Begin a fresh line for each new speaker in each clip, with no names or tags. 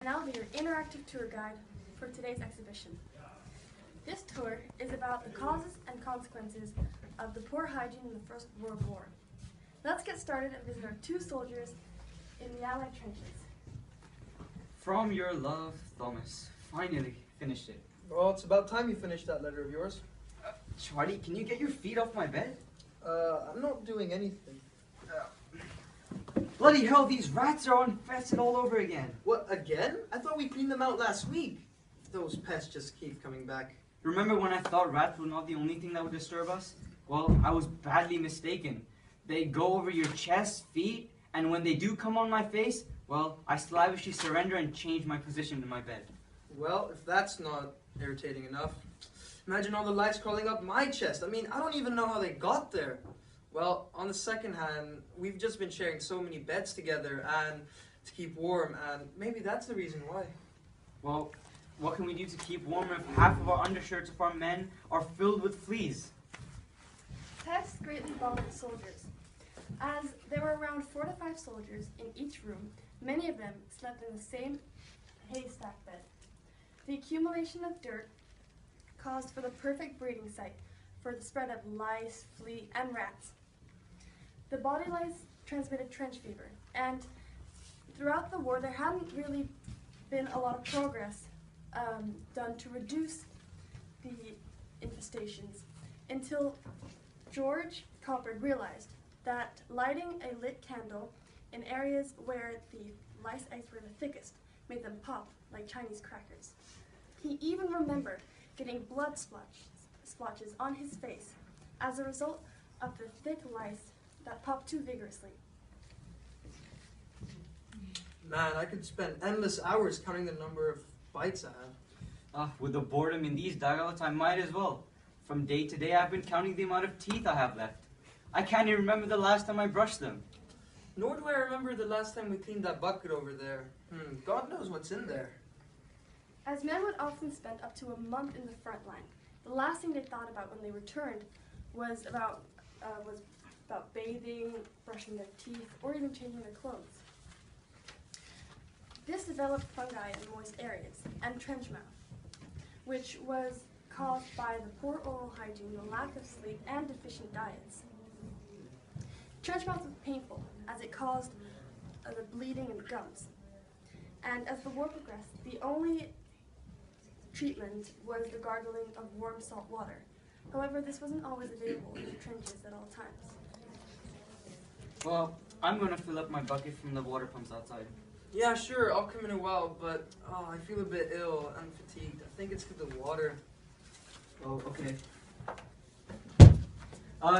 And I'll be your interactive tour guide for today's exhibition. This tour is about the causes and consequences of the poor hygiene in the First World War. Let's get started and visit our two soldiers in the Allied trenches.
From your love, Thomas. Finally finished it.
Well, it's about time you finished that letter of yours.
Charlie, can you get your feet off my bed?
I'm not doing anything.
Bloody hell, these rats are infested all over again.
What, again? I thought we cleaned them out last week. Those pests just keep coming back.
Remember when I thought rats were not the only thing that would disturb us? Well, I was badly mistaken. They go over your chest, feet, and when they do come on my face, well, I slavishly surrender and change my position in my bed.
Well, if that's not irritating enough, imagine all the lice crawling up my chest. I mean, I don't even know how they got there. Well, on the second hand, we've just been sharing so many beds together and to keep warm, and maybe that's the reason why.
Well, what can we do to keep warm if half of our undershirts of our men are filled with fleas?
Pests greatly bothered soldiers. As there were around 4 to 5 soldiers in each room, many of them slept in the same haystack bed. The accumulation of dirt caused for the perfect breeding site for the spread of lice, flea, and rats. The body lice transmitted trench fever, and throughout the war there hadn't really been a lot of progress done to reduce the infestations until George Coppard realized that lighting a lit candle in areas where the lice eggs were the thickest made them pop like Chinese crackers. He even remembered getting blood splotches on his face as a result of the thick lice that popped too vigorously.
Man, I could spend endless hours counting the number of bites I have.
With the boredom in these dugouts, I might as well. From day to day, I've been counting the amount of teeth I have left. I can't even remember the last time I brushed them.
Nor do I remember the last time we cleaned that bucket over there. God knows what's in there.
As men would often spend up to a month in the front line, the last thing they thought about when they returned was about bathing, brushing their teeth, or even changing their clothes. This developed fungi in moist areas and trench mouth, which was caused by the poor oral hygiene, the lack of sleep, and deficient diets. Trench mouth was painful as it caused the bleeding in the gums. And as the war progressed, the only treatment was the gargling of warm salt water. However, this wasn't always available in the trenches at all times.
Well, I'm going to fill up my bucket from the water pumps outside.
Yeah, sure, I'll come in a while, but I feel a bit ill and fatigued. I think it's because of the water.
Oh, okay.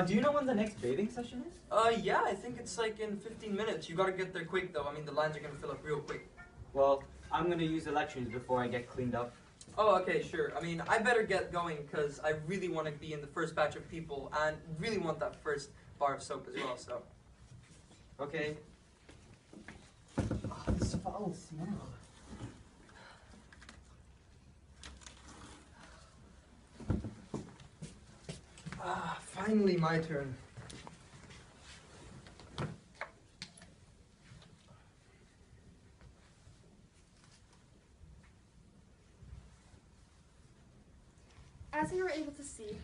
Do you know when the next bathing session is?
Yeah, I think it's like in 15 minutes. You gotta get there quick though. I mean, the lines are gonna fill up real quick.
Well, I'm going to use the lections before I get cleaned up.
Oh, okay, sure. I mean, I better get going because I really want to be in the first batch of people and really want that first bar of soap as well, so.
Okay. Oh, this foul smell.
Finally my turn.
As you were able to see,